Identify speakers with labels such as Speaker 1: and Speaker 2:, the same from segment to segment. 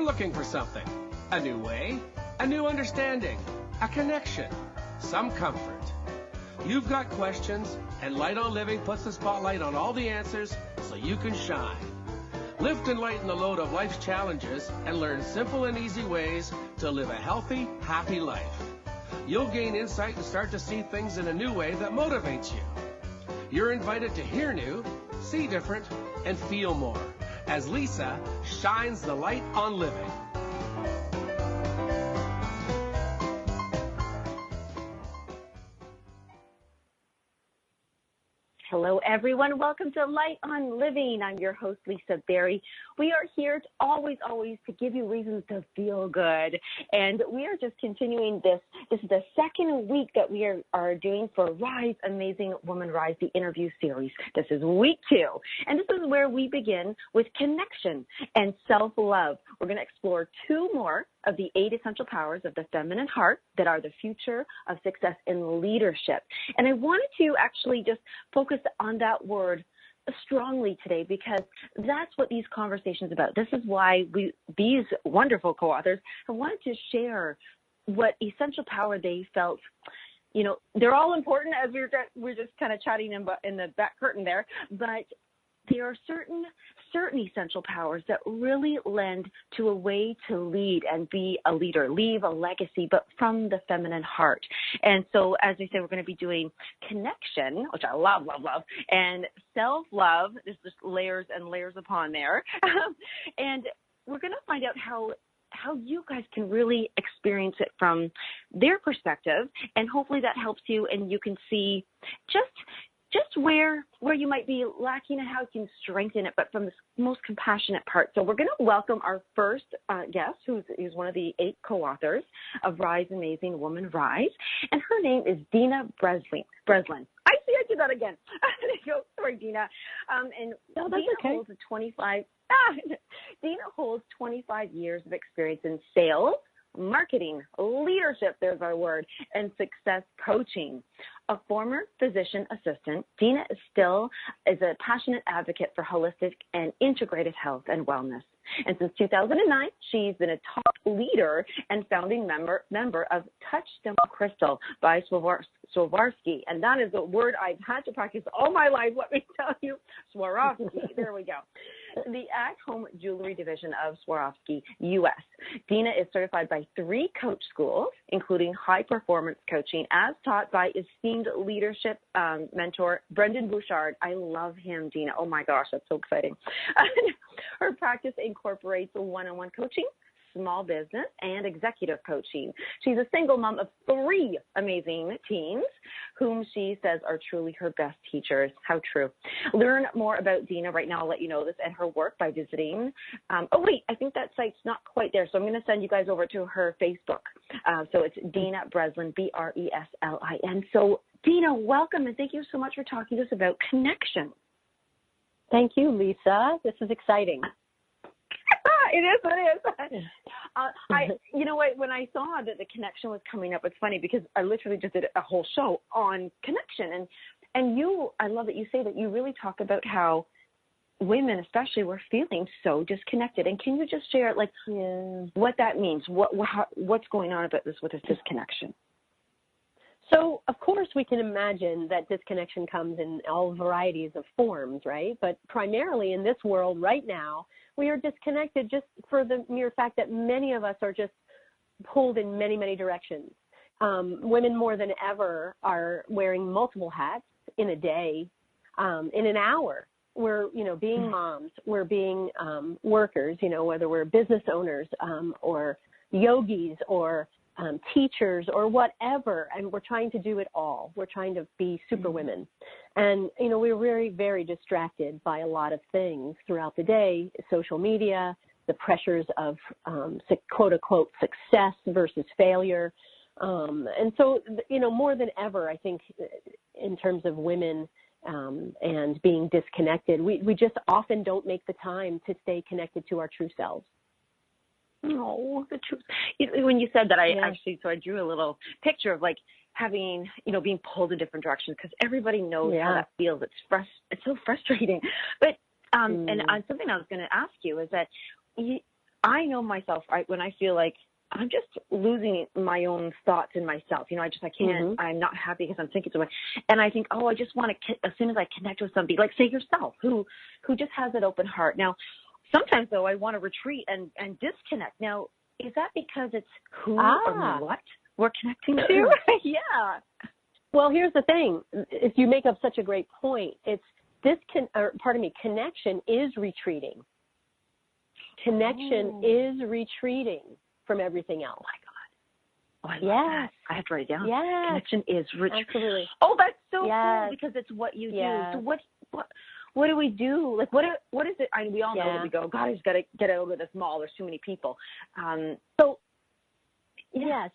Speaker 1: looking for something. A new way, a new understanding, a connection, some comfort. You've got questions, and Light on Living puts the spotlight on all the answers so you can shine. Lift and lighten the load of life's challenges and learn simple and easy ways to live a healthy, happy life. You'll gain insight and start to see things in a new way that motivates you. You're invited to hear new, see different, and feel more as Lisa shines the light on living.
Speaker 2: Hello, everyone. Welcome to Light on Living. I'm your host, Lisa Berry. We are here to always to give you reasons to feel good. And we are just continuing this. This is the second week that we are doing for Rise, Amazing Woman Rise, the interview series. This is week 2. And this is where we begin with connection and self-love. We're going to explore 2 more of the 8 essential powers of the feminine heart that are the future of success in leadership. And I wanted to actually just focus on that word strongly today because that's what these conversations are about. This is why these wonderful co-authors have wanted to share what essential power they felt. You know, they're all important as we're just kind of chatting in the back curtain there, but there are certain essential powers that really lend to a way to lead and be a leader, leave a legacy, but from the feminine heart. And so, as I said, we're going to be doing connection, which I love, and self-love. There's just layers and layers upon there. And we're going to find out how you guys can really experience it from their perspective, and hopefully that helps you and you can see just where you might be lacking and how you can strengthen it, but from the most compassionate part. So we're going to welcome our first guest, who's one of the 8 co-authors of Rise, Amazing Woman Rise, and her name is Dena Breslin. I did that again. Sorry, Dena. And
Speaker 3: no,
Speaker 2: Dena
Speaker 3: okay.
Speaker 2: holds Dena holds 25 years of experience in sales, marketing, leadership, there's our word, and success coaching. A former physician assistant, Dena is a passionate advocate for holistic and integrated health and wellness. And since 2009, she's been a top leader and founding member of Touchstone Crystal by Swarovski. And that is a word I've had to practice all my life, let me tell you. Swarovski, there we go. The at-home jewelry division of Swarovski, U.S. Dena is certified by 3 coach schools, including high-performance coaching, as taught by esteemed leadership mentor Brendon Bouchard. I love him, Dena. Oh, my gosh, that's so exciting. Her practice incorporates one-on-one coaching, small business, and executive coaching. She's a single mom of 3 amazing teens whom she says are truly her best teachers. How true. Learn more about Dena right now. I'll let you know this and her work by visiting. I think that site's not quite there, so I'm going to send you guys over to her Facebook. So it's Dena Breslin, Breslin. So, Dena, welcome, and thank you so much for talking to us about connection.
Speaker 3: Thank you, Lisa. This is exciting.
Speaker 2: It is. You know what, when I saw that the connection was coming up, it's funny because I literally just did a whole show on connection. And I love that you say that you really talk about how women especially were feeling so disconnected. And can you just share what that means? What's going on about this with this disconnection?
Speaker 3: So, of course, we can imagine that disconnection comes in all varieties of forms, right? But primarily in this world right now, we are disconnected just for the mere fact that many of us are just pulled in many, many directions. Women more than ever are wearing multiple hats in a day, in an hour. We're, being moms, we're being workers, whether we're business owners or yogis or teachers or whatever, and we're trying to do it all. We're trying to be super women. And, we're very, very distracted by a lot of things throughout the day, social media, the pressures of quote-unquote success versus failure. And so, more than ever, I think in terms of women and being disconnected, we just often don't make the time to stay connected to our true selves.
Speaker 2: Oh, the truth. When you said that, I drew a little picture of having, being pulled in different directions because everybody knows how that feels. It's so frustrating. But, and something I was going to ask you is that I know myself, right, when I feel like I'm just losing my own thoughts in myself. I can't, I'm not happy because I'm thinking so much. And I think, I just want to, as soon as I connect with somebody, like say yourself, who just has that open heart. Now, sometimes though, I want to retreat and disconnect. Now, is that because it's who or what we're connecting to? Yeah.
Speaker 3: Well, here's the thing. If you make up such a great point, connection is retreating. Connection is retreating from everything else.
Speaker 2: Oh my God. Oh, I love that. I have to write it down.
Speaker 3: Yes.
Speaker 2: Connection is retreating.
Speaker 3: Absolutely.
Speaker 2: Oh, that's so cool because it's what you do. So what do we do? Like, what is it? We all know that we go, God, I just got to get out of this mall. There's too many people.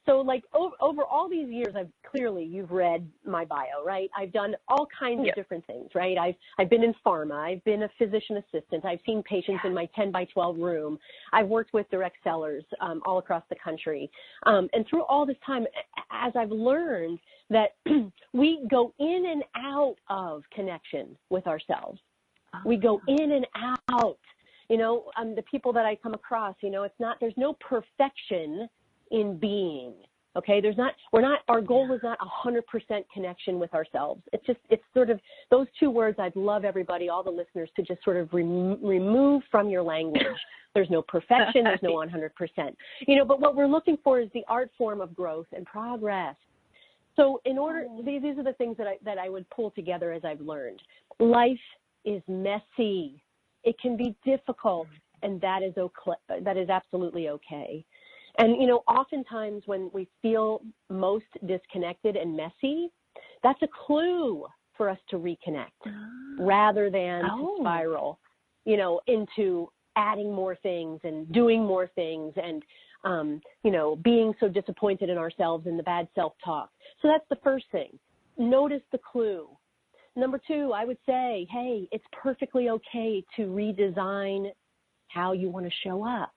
Speaker 3: So like over all these years, you've read my bio, right? I've done all kinds of different things, right? I've been in pharma. I've been a physician assistant. I've seen patients in my 10 by 12 room. I've worked with direct sellers all across the country. And through all this time, as I've learned that we go in and out of connection with ourselves. We go in and out, the people that I come across, there's no perfection in being, okay? Our goal is not 100% connection with ourselves. It's sort of those two words I'd love everybody, all the listeners, to just sort of remove from your language. There's no perfection, there's no 100%. But what we're looking for is the art form of growth and progress. So these are the things that I would pull together as I've learned. Life is messy. It can be difficult, and that is absolutely okay. And, oftentimes when we feel most disconnected and messy, that's a clue for us to reconnect rather than to spiral, into adding more things and doing more things and, being so disappointed in ourselves and the bad self-talk. So that's the first thing. Notice the clue. Number two, I would say, hey, it's perfectly okay to redesign how you want to show up.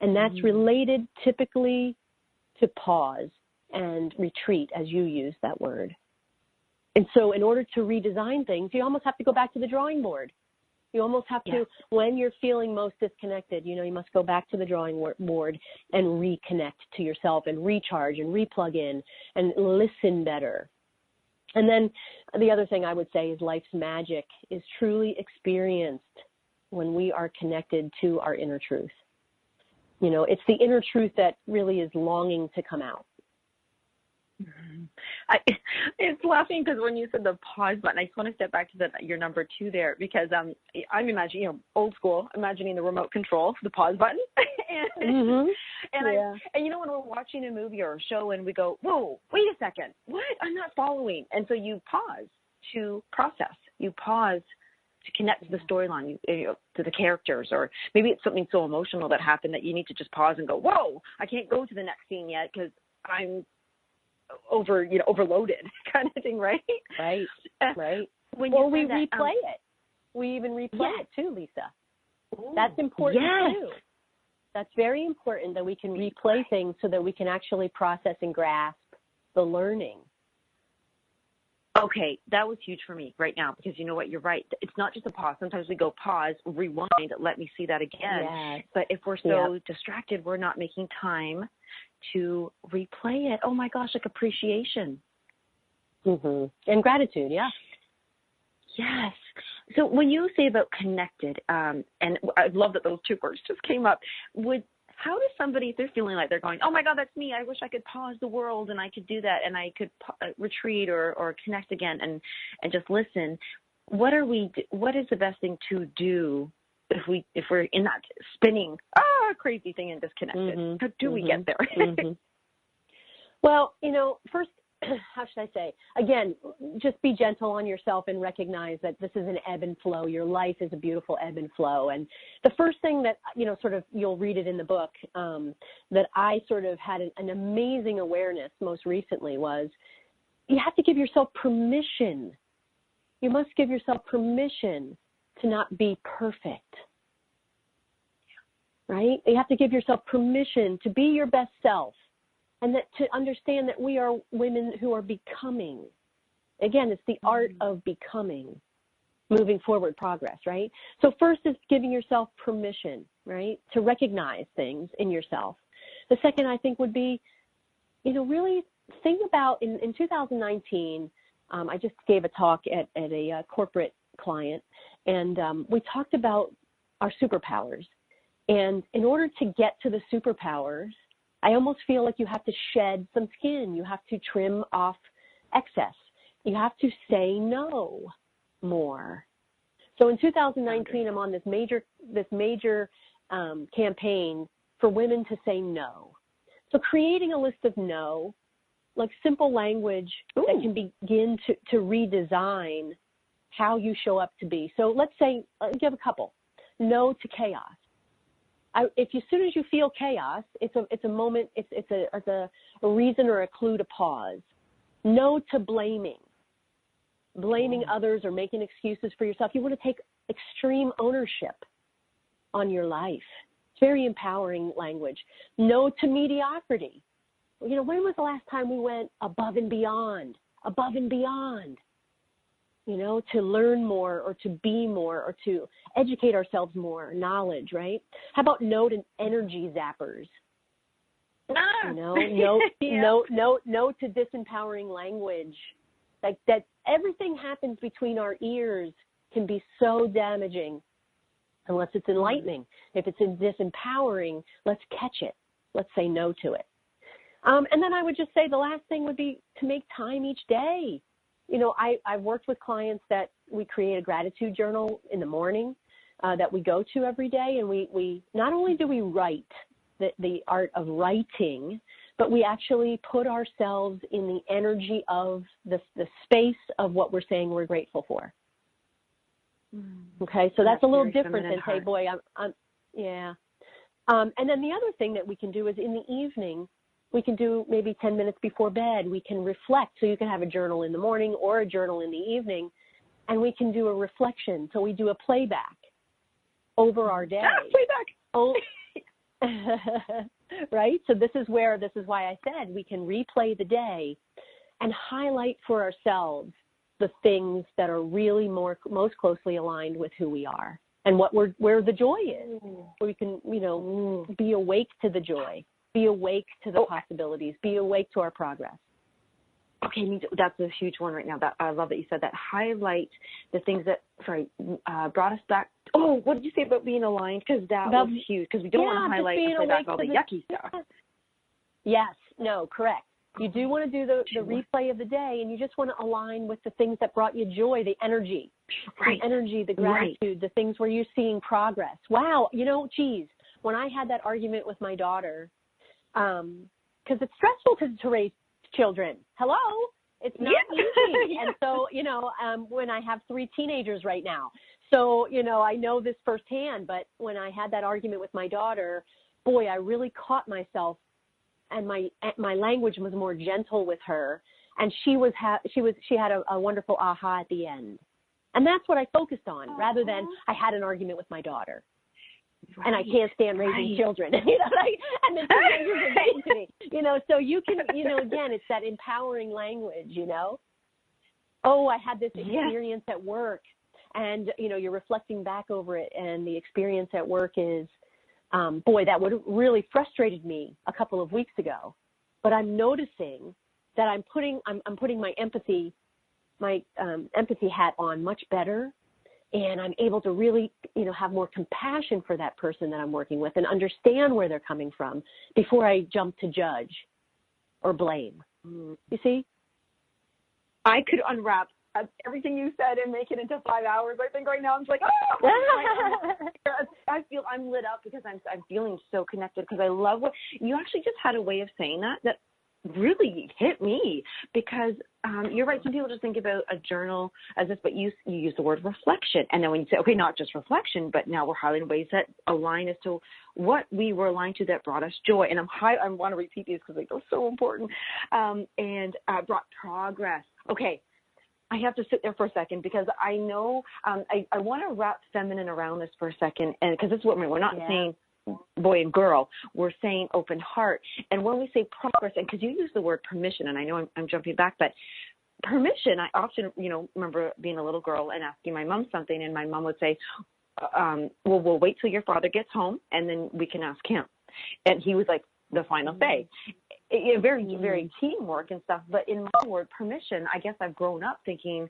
Speaker 3: And that's related typically to pause and retreat, as you use that word. And so in order to redesign things, you almost have to go back to the drawing board. You almost have to, when you're feeling most disconnected, you must go back to the drawing board and reconnect to yourself and recharge and replug in and listen better. And then the other thing I would say is life's magic is truly experienced when we are connected to our inner truth. It's the inner truth that really is longing to come out.
Speaker 2: It's laughing because when you said the pause button, I just want to step back to your number two there because I'm imagining, old school, imagining the remote control, the pause button. and when we're watching a movie or a show and we go, whoa, wait a second, what? I'm not following. And so you pause to process. You pause to connect to the storyline, to the characters, or maybe it's something so emotional that happened that you need to just pause and go, whoa, I can't go to the next scene yet because I'm overloaded kind of thing, right?
Speaker 3: Right. We replay it. We even replay it too, Lisa. Ooh, that's important too. That's very important that we can replay things so that we can actually process and grasp the learning.
Speaker 2: Okay, that was huge for me right now because you know what, you're right. It's not just a pause. Sometimes we go pause, rewind, let me see that again.
Speaker 3: Yes.
Speaker 2: But if we're so distracted, we're not making time to replay it. Oh my gosh, like appreciation.
Speaker 3: And gratitude, Yes.
Speaker 2: So when you say about connected, and I love that those two words just came up, how does somebody, if they're feeling like they're going, oh my God, that's me, I wish I could pause the world and I could do that and I could retreat or connect again and just listen, what is the best thing to do if we're in that spinning, crazy thing and disconnected? How do we get there?
Speaker 3: Well, first, how should I say? Again, just be gentle on yourself and recognize that this is an ebb and flow. Your life is a beautiful ebb and flow. And the first thing that, sort of, you'll read it in the book, that I sort of had an amazing awareness most recently was you have to give yourself permission. You must give yourself permission to not be perfect. Right? You have to give yourself permission to be your best self. And that to understand that we are women who are becoming. Again, it's the art of becoming, moving forward progress, right? So first is giving yourself permission. right? To recognize things in yourself. The second, I think, would be, really think about in 2019, I just gave a talk at a corporate client, and we talked about our superpowers. And in order to get to the superpowers, I almost feel like you have to shed some skin. You have to trim off excess. You have to say no more. So in 2019, I'm on this major campaign for women to say no. So creating a list of no, like simple language that can begin to redesign how you show up to be. So let's say, give a couple. No to chaos. If as soon as you feel chaos, it's a moment, it's a reason or a clue to pause. No to blaming others or making excuses for yourself. You want to take extreme ownership on your life. It's very empowering language. No to mediocrity. When was the last time we went above and beyond, to learn more or to be more or to educate ourselves more, knowledge, right? How about no to energy zappers? No to disempowering language. Like that everything happens between our ears can be so damaging unless it's enlightening. If it's disempowering, let's catch it. Let's say no to it. And then I would just say the last thing would be to make time each day. I've worked with clients that we create a gratitude journal in the morning that we go to every day. And we not only do we write, the art of writing, but we actually put ourselves in the energy of the space of what we're saying we're grateful for. Okay, so that's a little different than, hey, boy, yeah. And then the other thing that we can do is in the evening, we can do maybe 10 minutes before bed, we can reflect. So you can have a journal in the morning or a journal in the evening, and we can do a reflection. So we do a playback over our day.
Speaker 2: Playback.
Speaker 3: Oh, right? So this is why I said we can replay the day and highlight for ourselves the things that are really most closely aligned with who we are and where the joy is. Where we can, be awake to the joy, be awake to the possibilities, be awake to our progress.
Speaker 2: Okay, that's a huge one right now. I love that you said that. Highlight the things that, brought us back. Oh, what did you say about being aligned? Because that was huge. Because we don't want to highlight and play back all the yucky stuff.
Speaker 3: Yes, no, correct. You do want to do the replay of the day, and you just want to align with the things that brought you joy, the energy, the gratitude, the things where you're seeing progress. Wow, when I had that argument with my daughter, because it's stressful to raise children. Hello? It's not easy. And so, when I have 3 teenagers right now, so, I know this firsthand, but when I had that argument with my daughter, boy, I really caught myself, and my language was more gentle with her, and she had a wonderful aha at the end. And that's what I focused on, rather than I had an argument with my daughter. Right. And I can't stand raising children, and then teenagers are getting to me, so you can, again, it's that empowering language, Oh, I had this experience at work, and, you're reflecting back over it, and the experience at work is, boy, that would really frustrated me a couple of weeks ago, but I'm noticing that I'm putting my empathy hat on much better. And I'm able to really, have more compassion for that person that I'm working with and understand where they're coming from before I jump to judge or blame. You see?
Speaker 2: I could unwrap everything you said and make it into 5 hours. I think right now I'm just like, I feel I'm lit up because I'm feeling so connected, because I love what you actually just had a way of saying that really hit me, because you're right. Some people just think about a journal as this, but you use the word reflection. And then when you say, okay, not just reflection, but now we're highlighting ways that align as to what we were aligned to that brought us joy. And I want to repeat these because they're so important. And brought progress. Okay. I have to sit there for a second, because I know I want to wrap feminine around this for a second. And because this is what we're not saying boy and girl, we're saying open heart. And when we say progress, and because you use the word permission, and I know I'm jumping back, but permission, I often, remember being a little girl and asking my mom something, and my mom would say, well, we'll wait till your father gets home and then we can ask him. And he was like, the final say. Very, very teamwork and stuff. But in my word, permission, I guess I've grown up thinking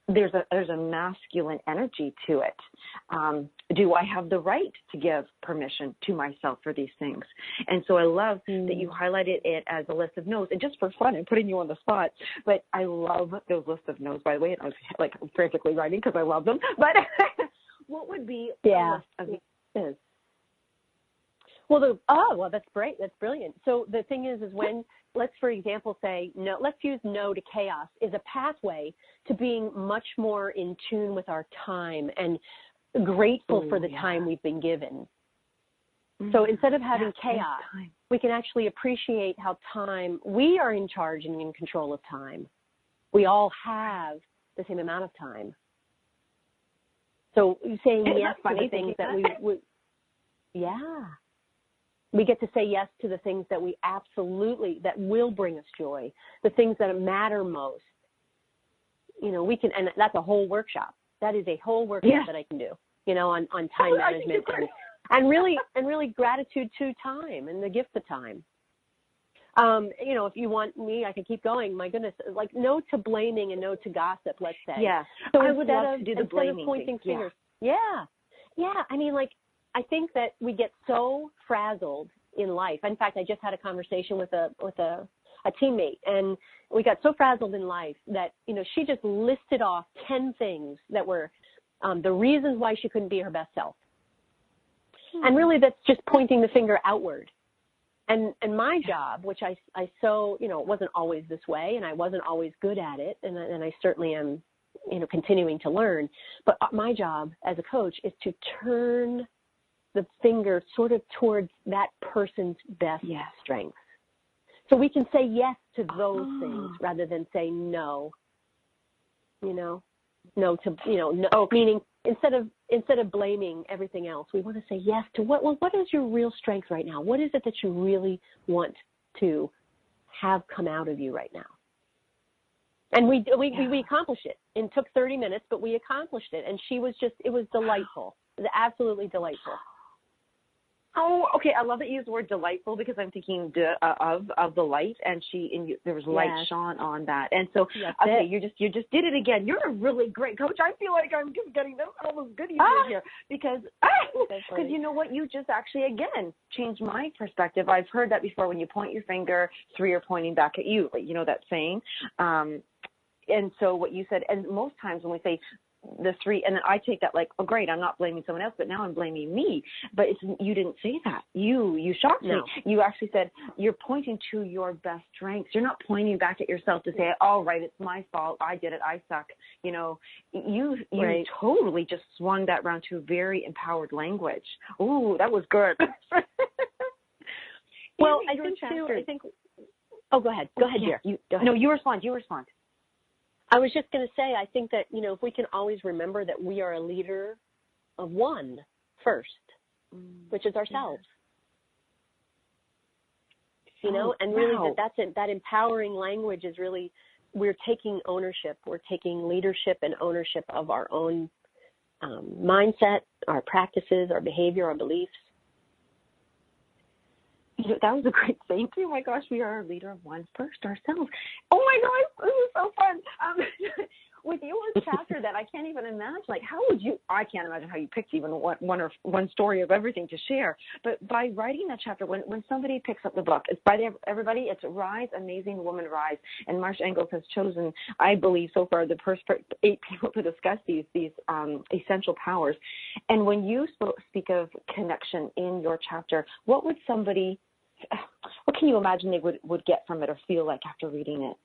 Speaker 2: there's a masculine energy to it. Do I have the right to give permission to myself for these things? And so I love that you highlighted it as a list of no's, and just for fun and putting you on the spot. But I love those lists of no's, by the way. And I was like frantically writing because I love them. But what would be a list of yeses?
Speaker 3: Well, that's great. That's brilliant. So the thing is when, let's, for example, say no, let's use no to chaos is a pathway to being much more in tune with our time and grateful for the time we've been given. So instead of having chaos, we can actually appreciate how we are in charge and in control of time. We all have the same amount of time. So saying yes to the things that we we get to say yes to the things that we absolutely, that will bring us joy, the things that matter most. We can, and that's a whole workshop. That is a whole workshop that I can do, on time management and really gratitude to time and the gift of time. If you want me, I can keep going. My goodness, like no to blaming and no to gossip, let's say.
Speaker 2: Yeah.
Speaker 3: So
Speaker 2: I would love to do the blaming
Speaker 3: of pointing
Speaker 2: thing.
Speaker 3: fingers. Yeah. I mean, I think that we get so frazzled in life. In fact, I just had a conversation with a teammate, and we got so frazzled in life that, she just listed off 10 things that were the reasons why she couldn't be her best self. And really that's just pointing the finger outward. And my job, which I it wasn't always this way, and I wasn't always good at it, and I certainly am, continuing to learn. But my job as a coach is to turn the finger sort of towards that person's best strengths. So we can say yes to those things rather than say no. No to, no, meaning instead of blaming everything else, we want to say yes to what is your real strength right now? What is it that you really want to have come out of you right now? And we accomplished it. It took 30 minutes, but we accomplished it. And it was delightful. It was absolutely delightful.
Speaker 2: Oh, okay. I love that you use the word delightful because I'm thinking of the light, and there was light shone on that. And so, you just did it again. You're a really great coach. I feel like I'm just getting almost goodies in here because you know what? You just actually again changed my perspective. I've heard that before. When you point your finger, 3 are pointing back at you. Like, that saying. And so what you said, and most times when we say the 3, and then I take that like, oh great, I'm not blaming someone else, but now I'm blaming me. But you didn't say that. You shocked me. You actually said you're pointing to your best strengths. You're not pointing back at yourself to say, all right, it's my fault, I did it, I suck. You totally just swung that around to very empowered language. Ooh, that was good.
Speaker 3: Well, I think oh, go ahead, dear. Go ahead.
Speaker 2: No, you respond.
Speaker 3: I was just going to say, I think that, if we can always remember that we are a leader of one first, which is ourselves, and really that empowering language is really, we're taking ownership. We're taking leadership and ownership of our own mindset, our practices, our behavior, our beliefs.
Speaker 2: That was a great thank you. Oh my gosh, we are a leader of one first ourselves. Oh my gosh, this is so fun. With your chapter that I can't even imagine, I can't imagine how you picked even one story of everything to share. But by writing that chapter, when somebody picks up the book, it's by everybody, it's Rise, Amazing Woman Rise. And Marsha Engels has chosen, I believe so far, the first 8 people to discuss these essential powers. And when you speak of connection in your chapter, what can you imagine they would get from it or feel like after reading it?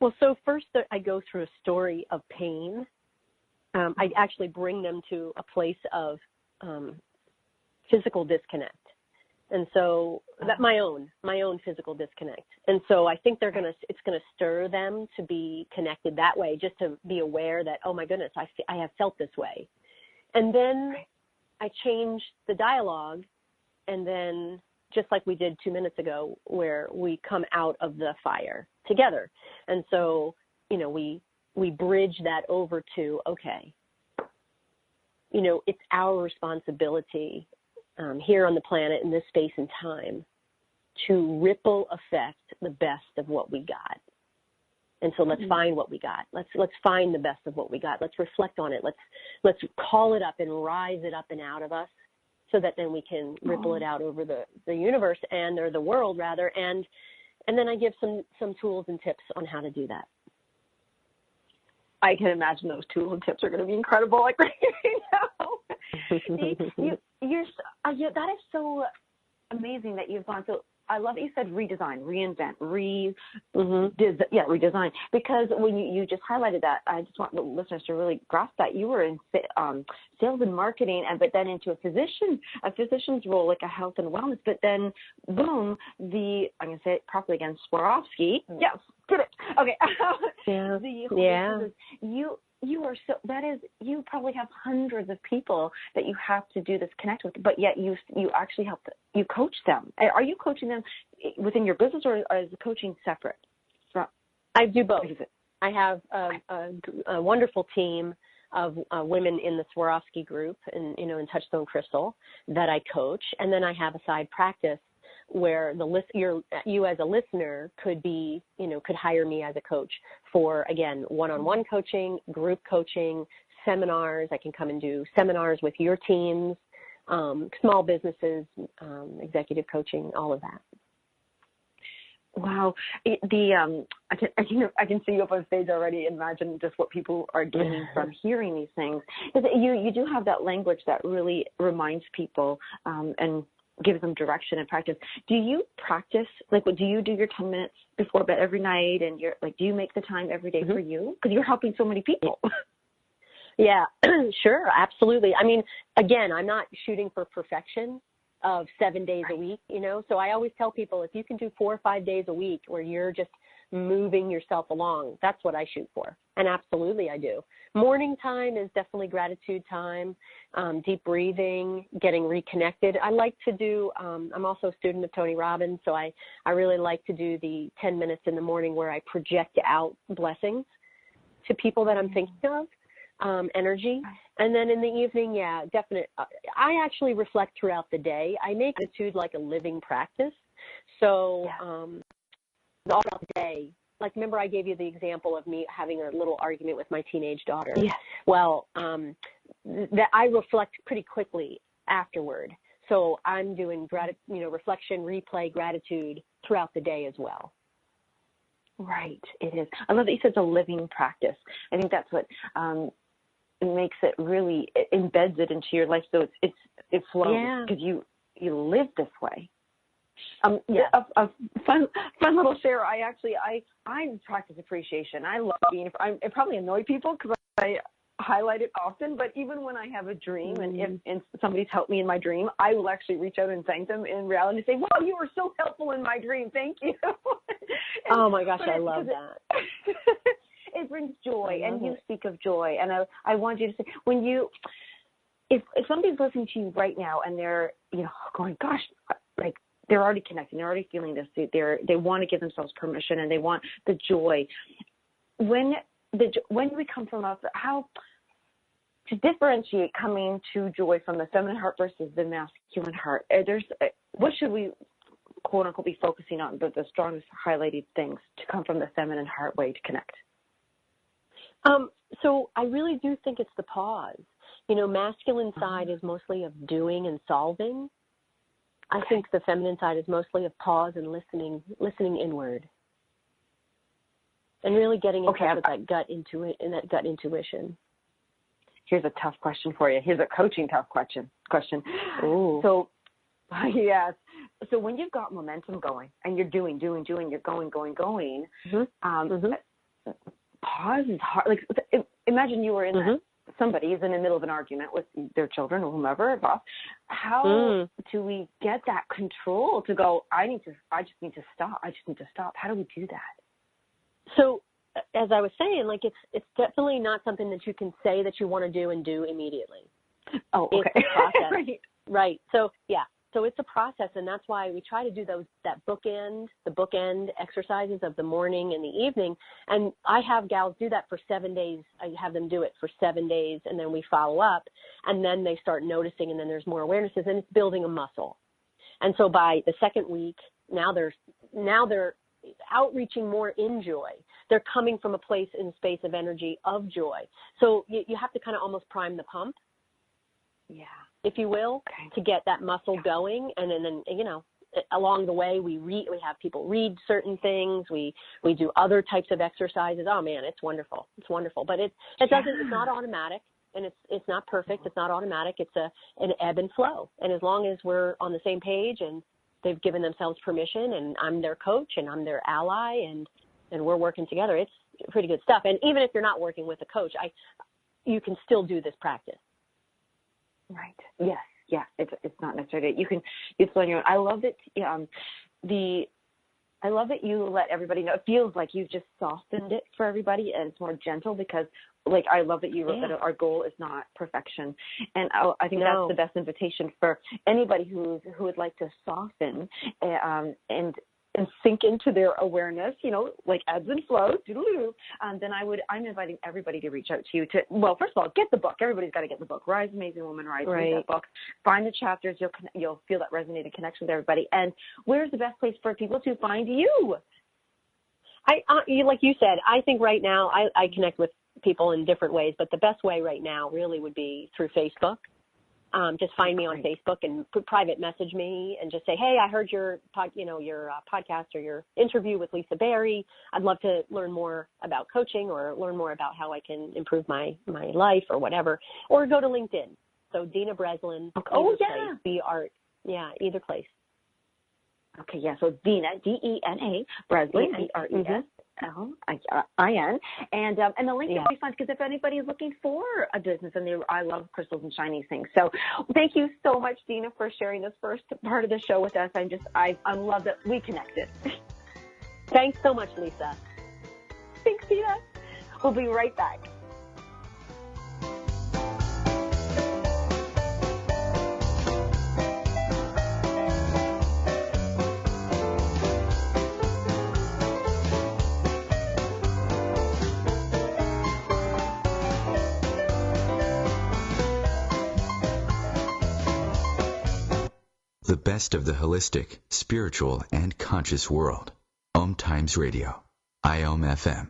Speaker 3: Well, so first I go through a story of pain. I actually bring them to a place of physical disconnect. And so that my own physical disconnect. And so I think it's going to stir them to be connected that way, just to be aware that, oh my goodness, I have felt this way. And then I change the dialogue. And then, just like we did 2 minutes ago, where we come out of the fire together. And so, we bridge that over to, okay, it's our responsibility here on the planet in this space and time to ripple affect the best of what we got. And so let's find what we got. Let's find the best of what we got. Let's reflect on it. Let's call it up and rise it up and out of us, so that then we can ripple it out over the universe or the world rather. And then I give some tools and tips on how to do that.
Speaker 2: I can imagine those tools and tips are going to be incredible. Like right now, that is so amazing that you've gone. So I love that you said redesign, reinvent, redesign. Because when you just highlighted that, I just want the listeners to really grasp that you were in sales and marketing, but then into a physician's role, like a health and wellness. But then, boom, I'm going to say it properly again, Swarovski. Yes, get it. Okay. You are you probably have hundreds of people that you have to do this connect with, but yet you actually you coach them. Are you coaching them within your business, or is the coaching separate?
Speaker 3: I do both. I have a wonderful team of women in the Swarovski group and, in Touchstone Crystal that I coach. And then I have a side practice where you as a listener could hire me as a coach for, again, one-on-one coaching, group coaching, seminars. I can come and do seminars with your teams, small businesses, executive coaching, all of that.
Speaker 2: Wow. I can see you up on stage already. Imagine just what people are getting from hearing these things. You do have that language that really reminds people and gives them direction and practice. Do you practice, do you do your 10 minutes before bed every night, and do you make the time every day for you? Because you're helping so many people.
Speaker 3: Yeah, sure, absolutely. I mean, again, I'm not shooting for perfection of 7 days a week, so I always tell people, if you can do 4 or 5 days a week where you're just moving yourself along, that's what I shoot for. And absolutely I do. Morning time is definitely gratitude time, deep breathing, getting reconnected. I like to do, I'm also a student of Tony Robbins, so I really like to do the 10 minutes in the morning where I project out blessings to people that I'm thinking of, energy. And then in the evening, definitely. I actually reflect throughout the day. I make gratitude like a living practice. So all throughout the day, remember I gave you the example of me having a little argument with my teenage daughter. Yes. Well, that I reflect pretty quickly afterward. So I'm doing reflection, replay, gratitude throughout the day as well.
Speaker 2: Right, it is. I love that you said it's a living practice. I think that's what it makes it really, it embeds it into your life, so it flows because you live this way. A fun little share. I practice appreciation. I love being. It probably annoy people because I highlight it often. But even when I have a dream and somebody's helped me in my dream, I will actually reach out and thank them in reality and say, "Wow, you were so helpful in my dream. Thank you."
Speaker 3: Oh my gosh, I love that.
Speaker 2: It brings joy, and you speak of joy. And I want you to say, if somebody's listening to you right now and they're going, gosh, they're already connecting, they're already feeling this, they want to give themselves permission and they want the joy. When we come from how to differentiate coming to joy from the feminine heart versus the masculine heart? What should we, quote unquote, be focusing on, the strongest highlighted things to come from the feminine heart way to connect?
Speaker 3: So I really do think it's the pause. Masculine side is mostly of doing and solving. I think the feminine side is mostly of pause and listening inward, and really getting in touch with that gut intuition.
Speaker 2: Here's a tough question for you. Here's a coaching tough question.
Speaker 3: Ooh.
Speaker 2: So, yes. So when you've got momentum going and you're doing, you're going, pause is hard. Imagine you were in that. Somebody is in the middle of an argument with their children or whomever, boss. How do we get that control to go, I just need to stop. How do we do that?
Speaker 3: So as I was saying, it's definitely not something that you can say that you want to do and do immediately.
Speaker 2: Oh, okay.
Speaker 3: It's a process. Right. So So it's a process, and that's why we try to do the bookend exercises of the morning and the evening. And I have gals do that for 7 days. I have them do it for 7 days, and then we follow up, and then they start noticing, and then there's more awarenesses, and it's building a muscle. And so by the second week, now they're outreaching more in joy. They're coming from a place in space of energy of joy. So you have to kind of almost prime the pump.
Speaker 2: Yeah.
Speaker 3: If you will, to get that muscle going. And then, along the way, we have people read certain things. We do other types of exercises. Oh man, it's wonderful. It's wonderful. But it's not automatic, and it's not perfect. It's not automatic. It's an ebb and flow. And as long as we're on the same page and they've given themselves permission, and I'm their coach and I'm their ally, and we're working together, it's pretty good stuff. And even if you're not working with a coach, you can still do this practice.
Speaker 2: Right. Yes. Yeah. It's not necessarily it's on your own. I love that. I love that you let everybody know. It feels like you've just softened it for everybody, and it's more gentle because, I love that you wrote that our goal is not perfection, and I think that's the best invitation for anybody who would like to soften and sink into their awareness, ebbs and flows, then I'm inviting everybody to reach out to you first of all, get the book. Everybody's got to get the book, Rise Amazing Woman, Rise.
Speaker 3: Right.
Speaker 2: Read that book. Find the chapters. You'll feel that resonated connection with everybody. And where's the best place for people to find you?
Speaker 3: Like you said, I think right now I connect with people in different ways, but the best way right now really would be through Facebook. Just find me on Facebook and private message me and just say, hey, I heard your podcast or your interview with Lisa Berry. I'd love to learn more about coaching or learn more about how I can improve my life or whatever. Or go to LinkedIn. So Dena Breslin. Either place.
Speaker 2: Okay, yeah. So Dena, Dena Breslin, Breslin. And the link will be fun because if anybody is looking for a business, and I love crystals and shiny things. So thank you so much, Dena, for sharing this first part of the show with us. I love that we connected.
Speaker 3: Thanks so much, Lisa.
Speaker 2: Thanks, Dena. We'll be right back.
Speaker 4: The best of the holistic, spiritual, and conscious world. OMTimes Radio. IOM FM.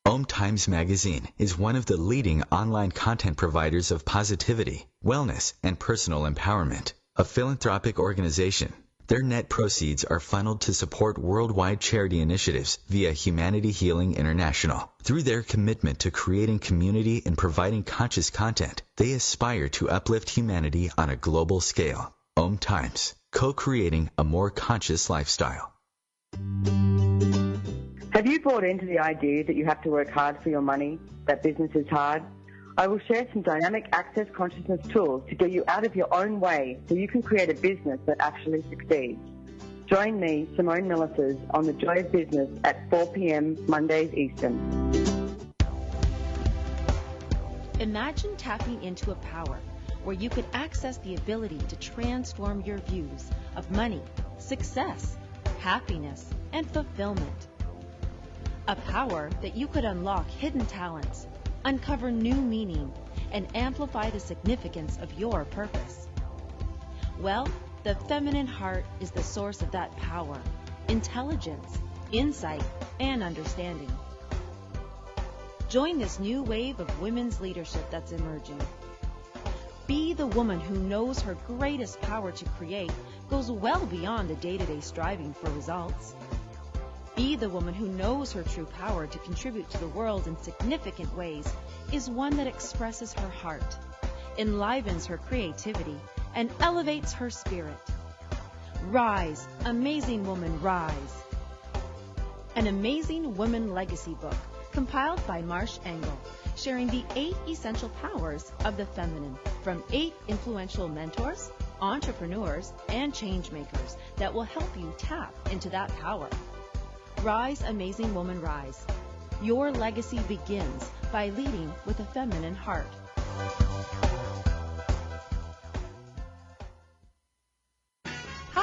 Speaker 4: OMTimes Magazine is one of the leading online content providers of positivity, wellness, and personal empowerment. A philanthropic organization. Their net proceeds are funneled to support worldwide charity initiatives via Humanity Healing International. Through their commitment to creating community and providing conscious content, they aspire to uplift humanity on a global scale. OMTimes, co-creating a more conscious lifestyle.
Speaker 5: Have you bought into the idea that you have to work hard for your money, that business is hard? I will share some dynamic access consciousness tools to get you out of your own way so you can create a business that actually succeeds. Join me, Simone Millicers, on The Joy of Business at 4 p.m. Mondays Eastern.
Speaker 6: Imagine tapping into a power where you could access the ability to transform your views of money, success, happiness, and fulfillment. A power that you could unlock hidden talents, uncover new meaning, and amplify the significance of your purpose. Well, the feminine heart is the source of that power, intelligence, insight, and understanding. Join this new wave of women's leadership that's emerging. Be the woman who knows her greatest power to create goes well beyond the day-to-day striving for results. Be the woman who knows her true power to contribute to the world in significant ways is one that expresses her heart, enlivens her creativity, and elevates her spirit. Rise, amazing woman, rise. An Amazing Woman Legacy book compiled by Marsh Engel, sharing the 8 essential powers of the feminine from 8 influential mentors, entrepreneurs, and change makers that will help you tap into that power. Rise, Amazing Woman, Rise. Your legacy begins by leading with a feminine heart.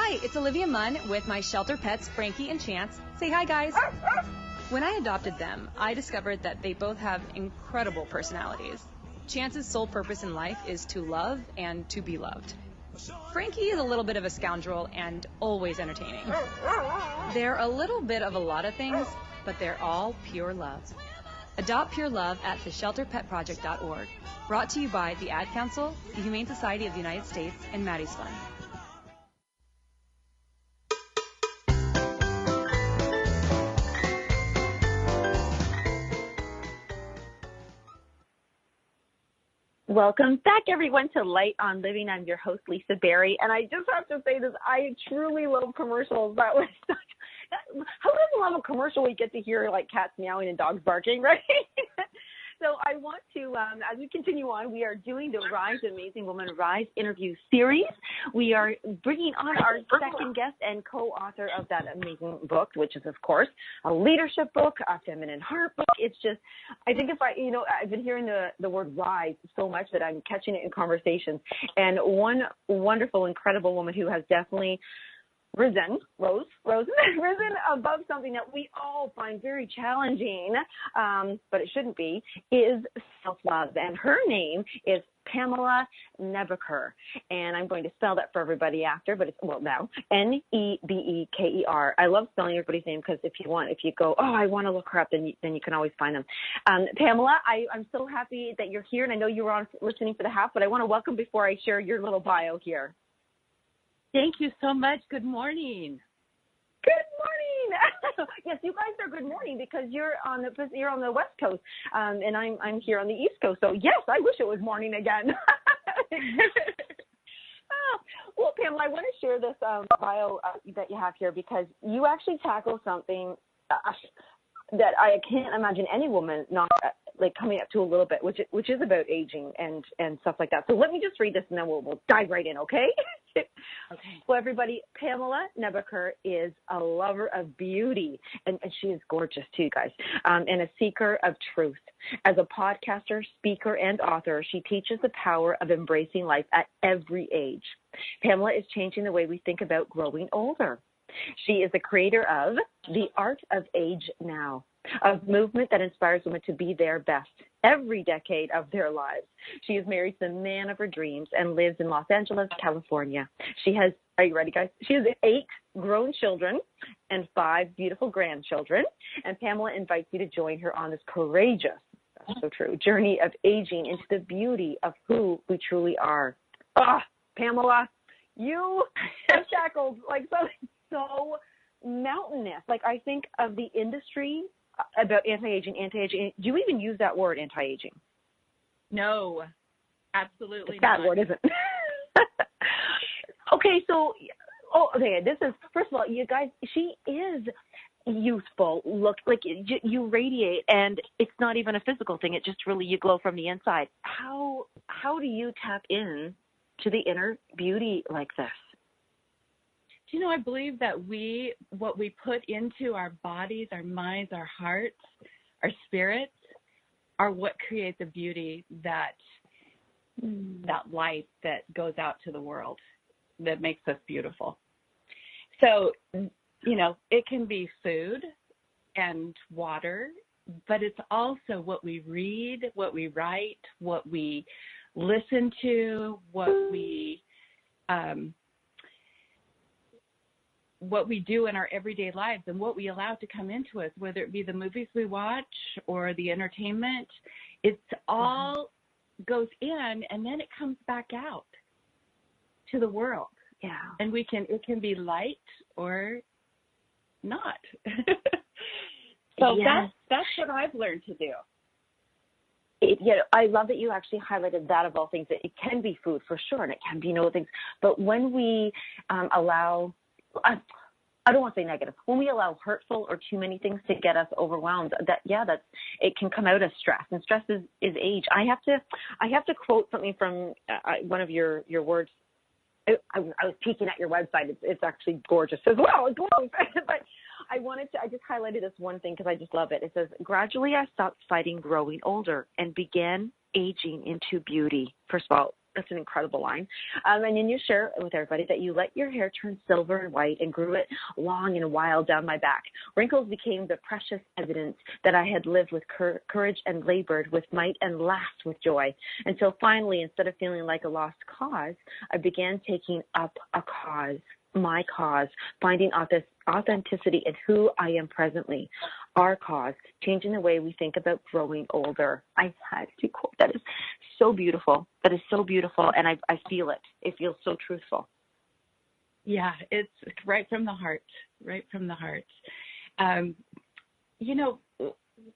Speaker 7: Hi, it's Olivia Munn with my shelter pets, Frankie and Chance. Say hi, guys. When I adopted them, I discovered that they both have incredible personalities. Chance's sole purpose in life is to love and to be loved. Frankie is a little bit of a scoundrel and always entertaining. They're a little bit of a lot of things, but they're all pure love. Adopt pure love at theshelterpetproject.org. Brought to you by the Ad Council, the Humane Society of the United States, and Maddie's Fund.
Speaker 2: Welcome back, everyone, to Light on Living. I'm your host, Lisa Berry, and I just have to say this. I truly love commercials. That was such – who doesn't love a commercial where you get to hear, like, cats meowing and dogs barking, right? So I want to, as we continue on, we are doing the Rise Amazing Woman Rise interview series. We are bringing on our second guest and co-author of that amazing book, which is, of course, a leadership book, a feminine heart book. It's just, I think I've been hearing the word rise so much that I'm catching it in conversations. And one wonderful, incredible woman who has definitely risen above something that we all find very challenging, but it shouldn't be, is self-love. And her name is Pamela Nebeker. And I'm going to spell that for everybody after, but it's, well, now, Nebeker. I love spelling everybody's name because if you go, oh, I want to look her up, then you can always find them. Pamela, I'm so happy that you're here, and I know you were on listening for the half, but I want to welcome before I share your little bio here.
Speaker 8: Thank you so much. Good morning.
Speaker 2: Good morning. Yes, you guys are good morning because you're on the West Coast, and I'm here on the East Coast. So yes, I wish it was morning again. Well, Pamela, I want to share this bio that you have here because you actually tackle something that I can't imagine any woman not like coming up to a little bit, which is about aging and stuff like that. So let me just read this and then we'll dive right in, okay? Okay. Well, everybody, Pamela Nebeker is a lover of beauty, and she is gorgeous too, guys, and a seeker of truth. As a podcaster, speaker, and author, she teaches the power of embracing life at every age. Pamela is changing the way we think about growing older. She is the creator of The Art of Age Now, a movement that inspires women to be their best every decade of their lives. She is married to the man of her dreams and lives in Los Angeles, California. She has, are you ready, guys? She has 8 grown children and 5 beautiful grandchildren. And Pamela invites you to join her on this courageous, that's so true, journey of aging into the beauty of who we truly are. Pamela, you have tackled like something so mountainous. Like I think of the industry about anti-aging. Do you even use that word, anti-aging?
Speaker 8: No, absolutely
Speaker 2: not. That word isn't. Okay, so, this is, first of all, you guys, she is youthful. Look, like you radiate, and it's not even a physical thing. It just really, you glow from the inside. How do you tap in to the inner beauty like this?
Speaker 8: Do you know, I believe that what we put into our bodies, our minds, our hearts, our spirits, are what create the beauty, that light that goes out to the world, that makes us beautiful. So, you know, it can be food and water, but it's also what we read, what we write, what we listen to, what we do in our everyday lives, and what we allow to come into us, whether it be the movies we watch or the entertainment. It's all goes in, and then it comes back out to the world. Yeah. And it can be light or not. So yes. That's what I've learned to do.
Speaker 2: I love that you actually highlighted that of all things, that it can be food for sure, and it can be things. But when we allow, I don't want to say negative, when we allow hurtful or too many things to get us overwhelmed, it can come out as stress, and stress is age. I have to quote something from one of your words. I was peeking at your website. It's actually gorgeous as well. It's long, but I just highlighted this one thing because I just love it. It says, gradually I stopped fighting growing older and began aging into beauty. First of all, That's an incredible line. And then you share with everybody that you let your hair turn silver and white and grew it long and wild down my back. Wrinkles became the precious evidence that I had lived with courage and labored with might and laughed with joy. Until finally, instead of feeling like a lost cause, I began taking up a cause, my cause, finding authenticity in who I am presently, our cause, changing the way we think about growing older. I had to quote. That is so beautiful. That is so beautiful, and I feel it. It feels so truthful.
Speaker 8: Yeah, it's right from the heart, right from the heart. You know,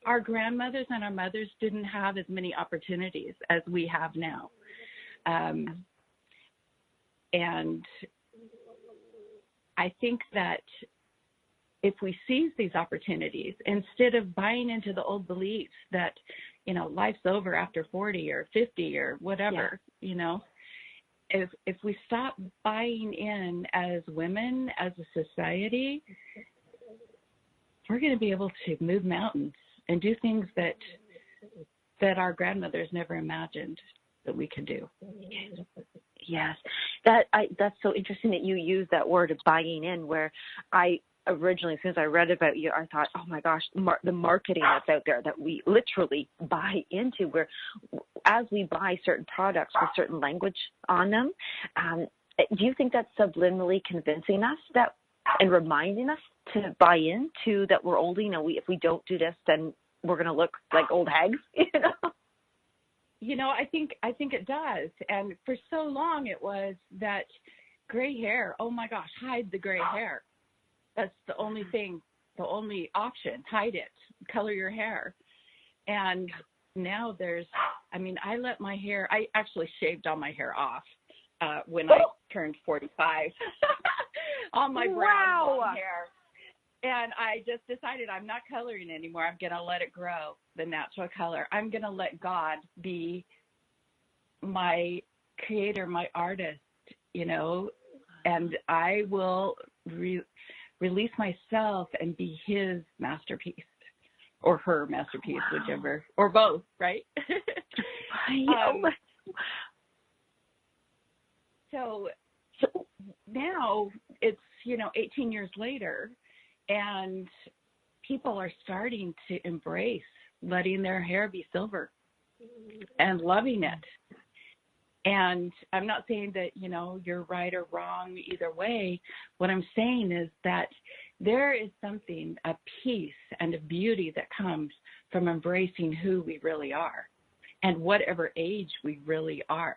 Speaker 8: our grandmothers and our mothers didn't have as many opportunities as we have now. And I think that if we seize these opportunities, instead of buying into the old beliefs that, you know, life's over after 40 or 50 or whatever, you know, if we stop buying in as women, as a society, we're going to be able to move mountains and do things that our grandmothers never imagined that we could do.
Speaker 2: Yes, that's so interesting that you use that word of buying in, where I originally, as soon as I read about you, I thought, oh my gosh, the marketing that's out there that we literally buy into, where as we buy certain products with certain language on them, do you think that's subliminally convincing us that and reminding us to buy into that we're old? You know, if we don't do this, then we're going to look like old hags, you know?
Speaker 8: You know, I think it does. And for so long it was that gray hair, oh my gosh, hide the gray hair. That's the only thing, the only option, hide it, color your hair. And now I let my hair, I actually shaved all my hair off when I turned 45. All my brown blonde hair. And I just decided I'm not coloring anymore. I'm going to let it grow, the natural color. I'm going to let God be my creator, my artist, you know, and I will release myself and be his masterpiece or her masterpiece, whichever, or both, right? So now it's, 18 years later, and people are starting to embrace letting their hair be silver and loving it. And I'm not saying that, you're right or wrong either way. What I'm saying is that there is something, a peace and a beauty that comes from embracing who we really are and whatever age we really are.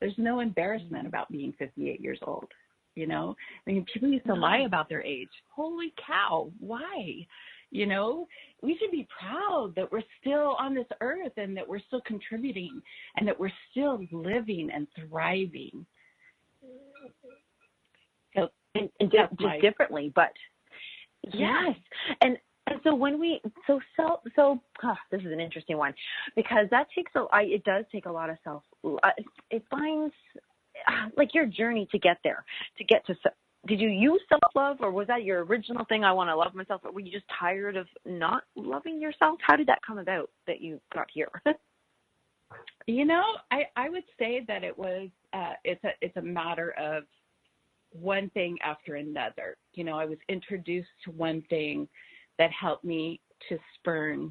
Speaker 8: There's no embarrassment about being 58 years old. People used to lie about their age. Holy cow, why? We should be proud that we're still on this earth and that we're still contributing and that we're still living and thriving. So,
Speaker 2: and just differently, but yes. And so when this is an interesting one, because that takes it does take a lot of it finds like your journey to get there, did you use self-love, or was that your original thing? I want to love myself. Or were you just tired of not loving yourself? How did that come about that you got here?
Speaker 8: I would say that it was, it's a matter of one thing after another. I was introduced to one thing that helped me to spurn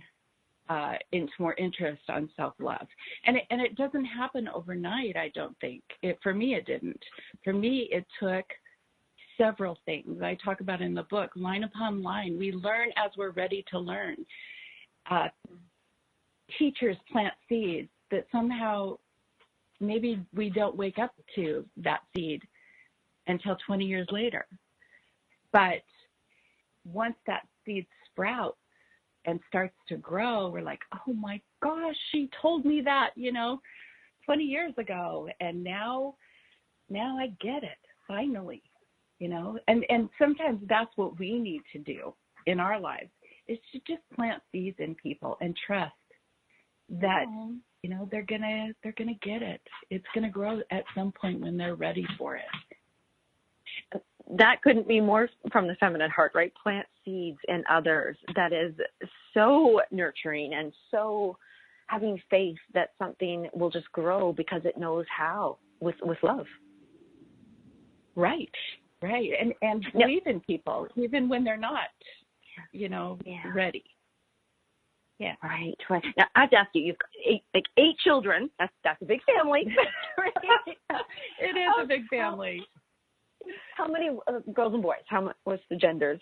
Speaker 8: into more interest on self-love. And it doesn't happen overnight, I don't think. For me, it didn't. For me, it took several things I talk about in the book, line upon line. We learn as we're ready to learn. Teachers plant seeds that somehow maybe we don't wake up to that seed until 20 years later. But once that seed sprouts and starts to grow, we're like, oh my gosh, she told me that, 20 years ago. And now I get it, finally, and sometimes that's what we need to do in our lives, is to just plant seeds in people and trust that, they're gonna get it. It's gonna grow at some point when they're ready for it.
Speaker 2: That couldn't be more from the feminine heart, right? Plant seeds in others. That is so nurturing and so having faith that something will just grow because it knows how with love.
Speaker 8: Right. And believe in people, even when they're not, ready. Yeah.
Speaker 2: Right. Now, I have to ask you, you've got eight children. That's a big family.
Speaker 8: It is a big family.
Speaker 2: How many girls and boys? What's the genders?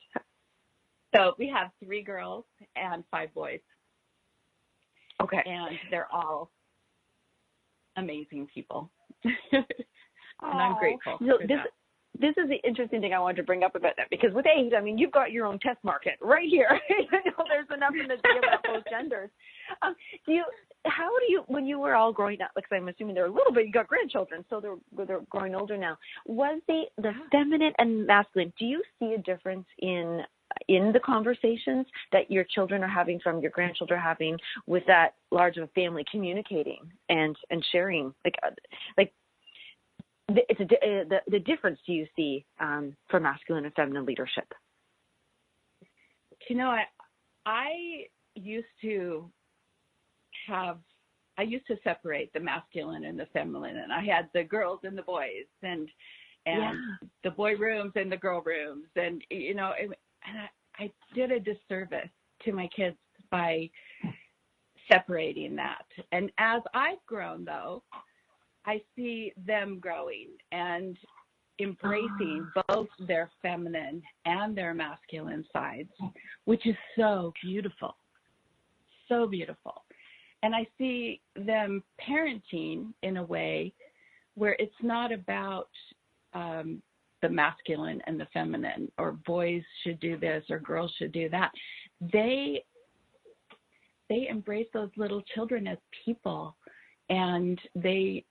Speaker 8: So we have 3 girls and 5 boys.
Speaker 2: Okay.
Speaker 8: And they're all amazing people. And I'm grateful for that.
Speaker 2: This is the interesting thing I wanted to bring up about that, because with 8, I mean, you've got your own test market right here. There's enough in the deal about both genders. How do you, when you were all growing up, because I'm assuming they're a little bit, you got grandchildren, so they're growing older now. Was the feminine and masculine, do you see a difference in the conversations that your children are having from your grandchildren are having with that large of a family communicating and sharing? The difference do you see for masculine and feminine leadership?
Speaker 8: I used to separate the masculine and the feminine, and I had the girls and the boys, and the boy rooms and the girl rooms, and I did a disservice to my kids by separating that. And as I've grown, though, I see them growing and embracing both their feminine and their masculine sides, which is so beautiful, so beautiful. And I see them parenting in a way where it's not about the masculine and the feminine, or boys should do this or girls should do that. They embrace those little children as people, and they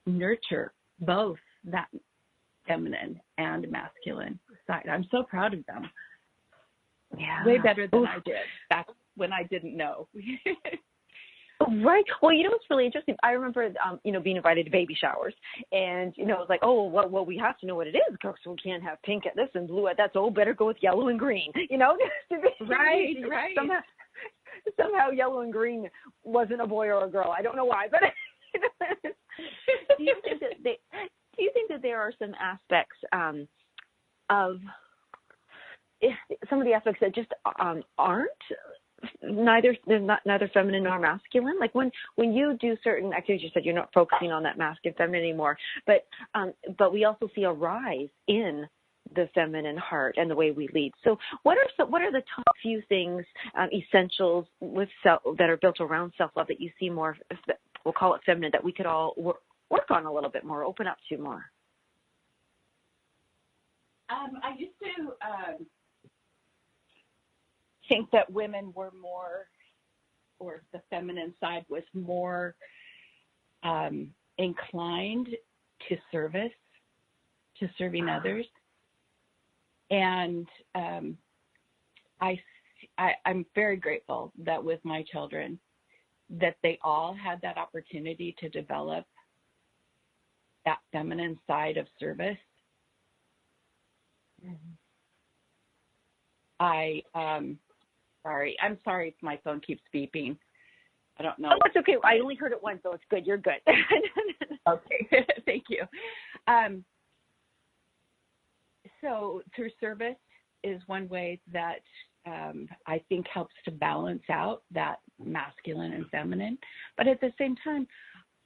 Speaker 8: nurture both that feminine and masculine side. I'm so proud of them.
Speaker 2: Yeah.
Speaker 8: Way better than I did back when I didn't know.
Speaker 2: Right. Well, what's really interesting, I remember, being invited to baby showers, and, it was like, oh, well, we have to know what it is, because we can't have pink at this and blue at that, so better go with yellow and green,
Speaker 8: Right.
Speaker 2: Somehow yellow and green wasn't a boy or a girl. I don't know why, but do you think that there are some aspects of some of the aspects that just aren't neither feminine nor masculine? Like when you do certain activities, you said you're not focusing on that masculine feminine anymore, but we also see a rise in the feminine heart and the way we lead. So what are the top few things, essentials that are built around self-love that you see more, we'll call it feminine, that we could all work on a little bit more, open up to more?
Speaker 8: I used to think that women were more, or the feminine side was more inclined to service, to serving others. And I'm very grateful that with my children, that they all had that opportunity to develop that feminine side of service. Mm-hmm. I'm sorry if my phone keeps beeping. I don't know.
Speaker 2: Oh, it's okay. I only heard it once, so it's good. You're good.
Speaker 8: Okay. Thank you. So through service is one way that I think helps to balance out that masculine and feminine. But at the same time,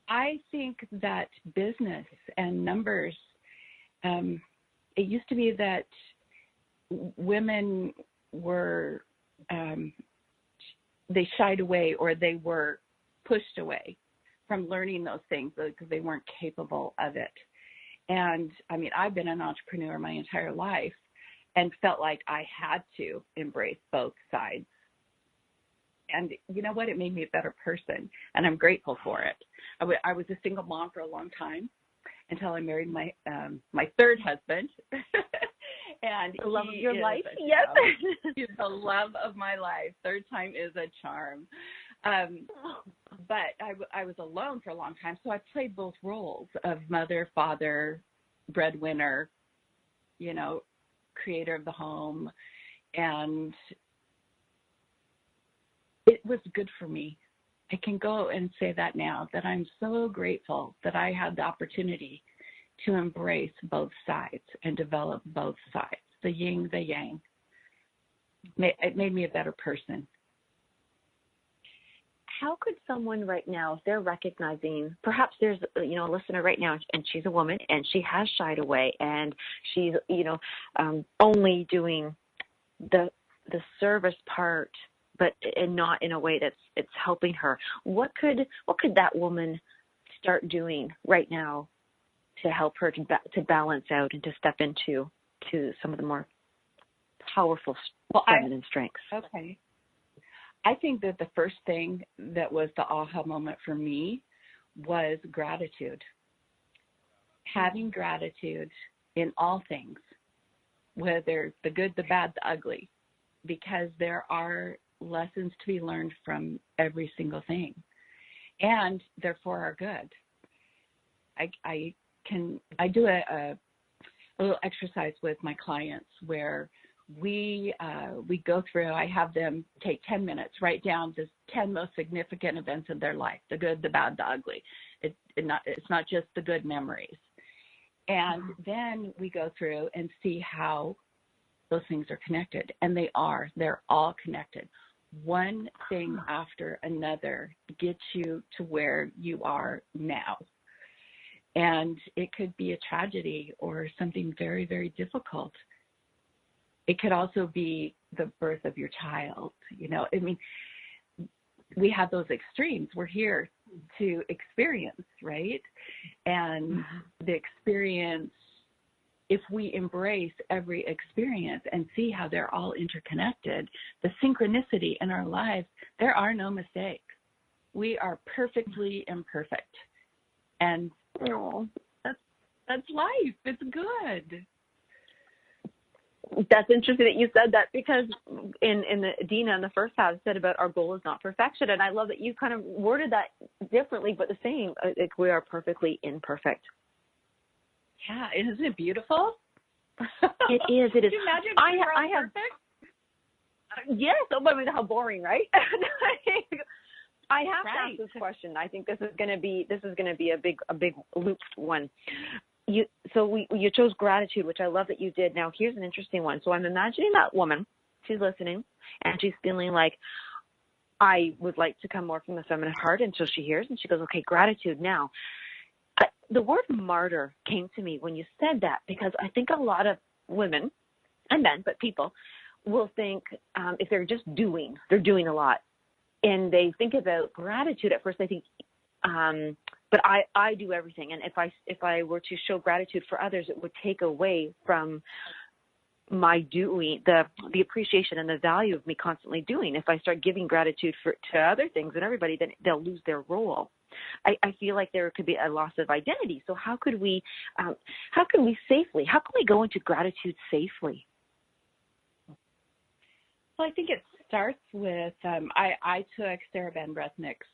Speaker 8: I think that business and numbers, it used to be that women were, they shied away, or they were pushed away from learning those things because they weren't capable of it. And I mean, I've been an entrepreneur my entire life and felt like I had to embrace both sides. And you know what? It made me a better person, and I'm grateful for it. I was a single mom for a long time until I married my third husband. And
Speaker 2: the love of your life? Yes.
Speaker 8: He's the love of my life. Third time is a charm. But I was alone for a long time, so I played both roles of mother, father, breadwinner, creator of the home. And it was good for me. I can go and say that now, that I'm so grateful that I had the opportunity to embrace both sides and develop both sides, the yin, the yang. It made me a better person.
Speaker 2: How could someone right now, if they're recognizing, perhaps there's, a listener right now, and she's a woman, and she has shied away, and she's, only doing the service part, but and not in a way that's it's helping her. What could that woman start doing right now to help her to balance out and to step into some of the more powerful feminine strengths?
Speaker 8: Okay. I think that the first thing that was the aha moment for me was gratitude. Having gratitude in all things, whether the good, the bad, the ugly, because there are lessons to be learned from every single thing, and therefore are good. I do a little exercise with my clients where we go through, I have them take 10 minutes, write down the 10 most significant events of their life, the good, the bad, the ugly. It's not just the good memories. And then we go through and see how those things are connected. And they're all connected. One thing after another gets you to where you are now. And it could be a tragedy or something very, very difficult. It could also be the birth of your child. We have those extremes. We're here to experience, right? And the experience, if we embrace every experience and see how they're all interconnected, the synchronicity in our lives, there are no mistakes. We are perfectly imperfect. And that's life. It's good.
Speaker 2: That's interesting that you said that, because in the Dena in the first half said about our goal is not perfection, and I love that you kind of worded that differently, but the same. Like, we are perfectly imperfect.
Speaker 8: Yeah, isn't it beautiful?
Speaker 2: It is. It is.
Speaker 8: Can you imagine I have perfect?
Speaker 2: Yes. Oh, I mean, how boring, right? I have to ask this question. I think this is going to be a big looped one. You chose gratitude, which I love that you did. Now, here's an interesting one. So I'm imagining that woman, she's listening, and she's feeling like, I would like to come more from the feminine heart, until she hears, and she goes, okay, gratitude now. The word martyr came to me when you said that, because I think a lot of women and men, but people, will think if they're just doing, they're doing a lot. And they think about gratitude at first, they think, but I do everything. And if I were to show gratitude for others, it would take away from my doing, the appreciation and the value of me constantly doing. If I start giving gratitude to other things and everybody, then they'll lose their role. I feel like there could be a loss of identity. So how can we go into gratitude safely?
Speaker 8: Well, I think it starts with, I took Sarah Van Bresnick's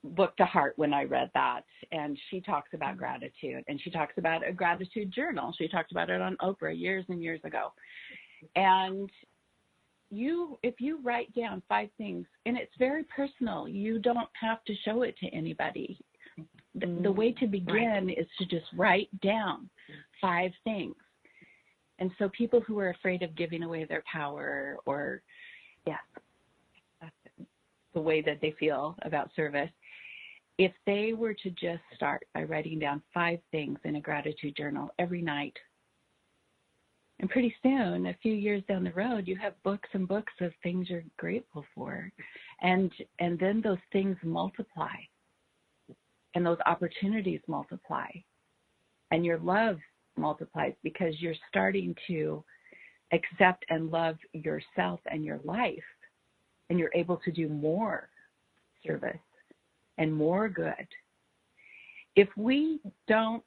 Speaker 8: book to heart when I read that, and she talks about gratitude, and she talks about a gratitude journal. She talked about it on Oprah years and years ago. And if you write down 5 things, and it's very personal, you don't have to show it to anybody. The way to begin is to just write down 5 things. And so people who are afraid of giving away their power, or the way that they feel about service, if they were to just start by writing down 5 things in a gratitude journal every night, and pretty soon, a few years down the road, you have books and books of things you're grateful for. And then those things multiply, and those opportunities multiply, and your love multiplies, because you're starting to accept and love yourself and your life, and you're able to do more service and more good. If we don't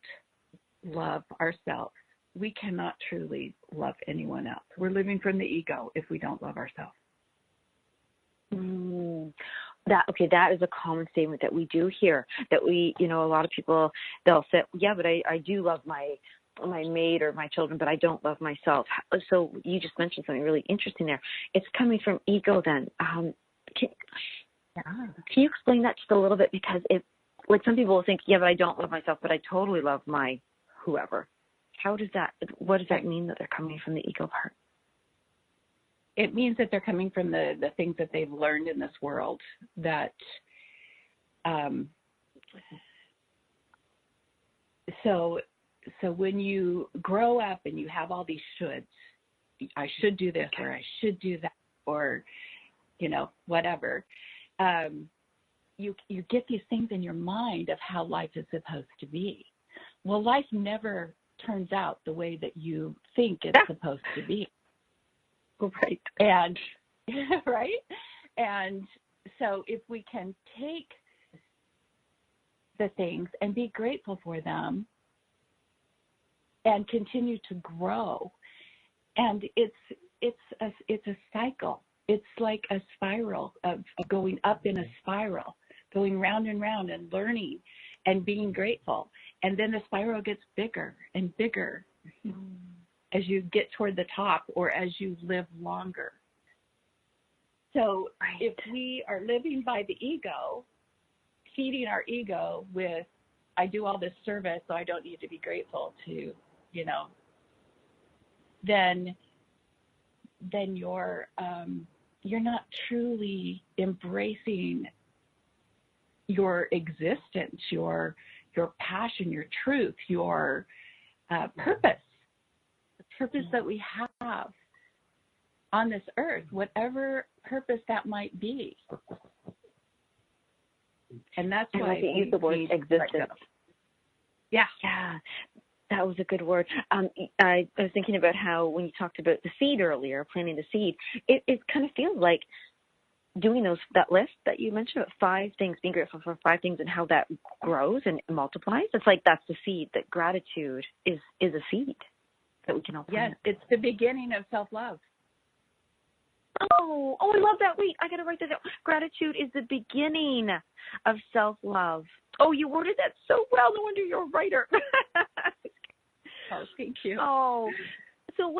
Speaker 8: love ourselves, we cannot truly love anyone else. We're living from the ego if we don't love ourselves.
Speaker 2: That is a common statement that we do hear, that we, a lot of people, they'll say, yeah, but I do love my maid or my children, but I don't love myself. So you just mentioned something really interesting there. It's coming from ego then. Yeah. Can you explain that just a little bit? Because like some people will think, yeah, but I don't love myself, but I totally love my whoever. What does that mean that they're coming from the ego part?
Speaker 8: It means that they're coming from the things that they've learned in this world that, so when you grow up and you have all these shoulds, I should do this or I should do that or, whatever, you get these things in your mind of how life is supposed to be. Well, life never turns out the way that you think it's supposed to be.
Speaker 2: Right.
Speaker 8: And, right? And so if we can take the things and be grateful for them and continue to grow, and it's a cycle. It's like a spiral of going up in a spiral, going round and round and learning and being grateful. And then the spiral gets bigger and bigger as you get toward the top or as you live longer. So if we are living by the ego, feeding our ego with, I do all this service, so I don't need to be grateful to, then you're not truly embracing your existence, your passion, your truth, your purpose, the purpose that we have on this earth, whatever purpose that might be. And that's why
Speaker 2: I use the word existence.
Speaker 8: Yeah.
Speaker 2: Yeah. That was a good word. I was thinking about how when you talked about the seed earlier, planting the seed, it kind of feels like doing that list that you mentioned about 5 things, being grateful for 5 things and how that grows and multiplies. It's like that's the seed, that gratitude is a seed that we can all plant.
Speaker 8: Yes, it's the beginning of self-love.
Speaker 2: Oh, I love that. Wait, I got to write that down. Gratitude is the beginning of self-love. Oh, you worded that so well. No wonder you're a writer.
Speaker 8: Oh, thank you.
Speaker 2: Oh, so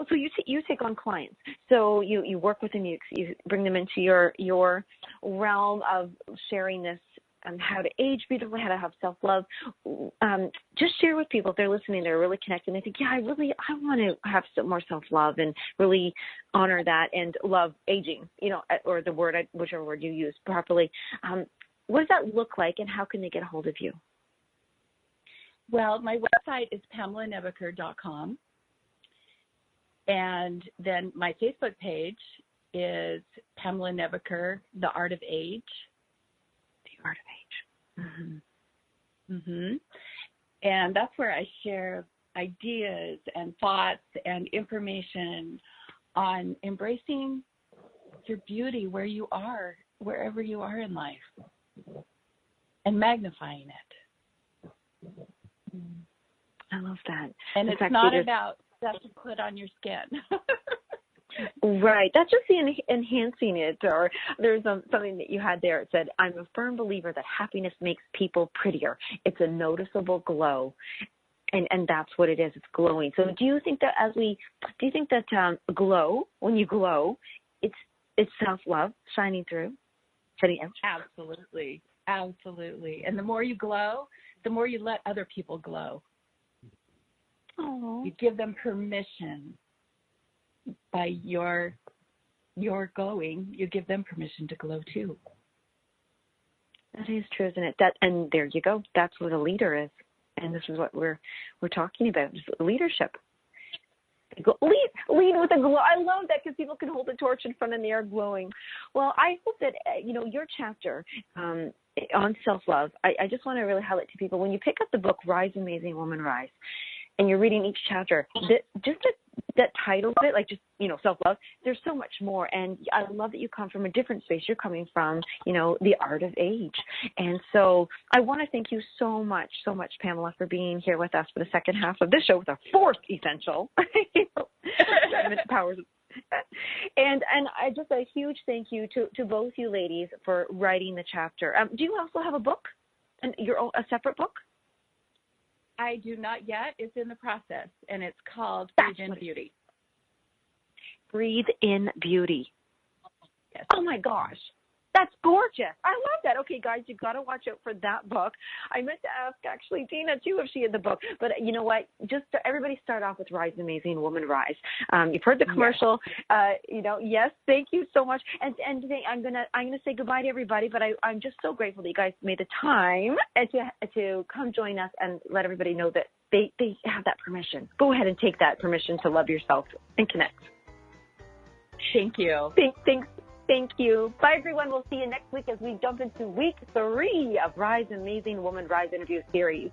Speaker 2: so you take on clients. So you work with them. You bring them into your realm of sharing this how to age beautifully, how to have self-love. Just share with people if they're listening, they're really connected. And they think, yeah, I want to have some more self-love and really honor that and love aging, or the word, whichever word you use properly. What does that look like, and how can they get a hold of you?
Speaker 8: Well, my website is PamelaNebeker.com. And then my Facebook page is Pamela Nebeker, The Art of Age. The Art of Age. Mm-hmm. Mm-hmm. And that's where I share ideas and thoughts and information on embracing your beauty where you are, wherever you are in life, and magnifying it.
Speaker 2: I love that.
Speaker 8: And it's not about stuff to put on your skin.
Speaker 2: Right. That's just enhancing it. Or there's something that you had there. It said, I'm a firm believer that happiness makes people prettier. It's a noticeable glow. And that's what it is. It's glowing. So do you think that glow, when you glow, it's self-love shining through?
Speaker 8: Absolutely. Absolutely. And the more you glow, the more you let other people glow.
Speaker 2: Oh.
Speaker 8: You give them permission by your glowing. You give them permission to glow too.
Speaker 2: That is true, isn't it? And there you go. That's what a leader is. And this is what we're talking about, is leadership. Lead with a glow. I love that, because people can hold the torch in front and they are glowing. Well, I hope that, your chapter on self-love, I just want to really highlight to people, when you pick up the book, Rise, Amazing Woman, Rise, and you're reading each chapter, that title of it, like just, self-love, there's so much more. And I love that you come from a different space. You're coming from, the art of age. And so I want to thank you so much, Pamela, for being here with us for the second half of this show with our 4th essential. Powers. And I just a huge thank you to both you ladies for writing the chapter. Do you also have a book, a separate book?
Speaker 8: I do not yet. It's in the process, and it's called Breathe in Beauty.
Speaker 2: Breathe in Beauty.
Speaker 8: Yes.
Speaker 2: Oh, my gosh. That's gorgeous. I love that. Okay, guys, you've got to watch out for that book. I meant to ask, actually, Dena, too, if she had the book. But you know what? Just everybody start off with Rise, Amazing Woman, Rise. You've heard the commercial. Yes. Yes, thank you so much. And today I'm gonna say goodbye to everybody, but I'm just so grateful that you guys made the time to come join us and let everybody know that they have that permission. Go ahead and take that permission to love yourself and connect.
Speaker 8: Thank you.
Speaker 2: Thank you. Bye, everyone. We'll see you next week as we jump into week 3 of Rise Amazing Woman Rise interview series.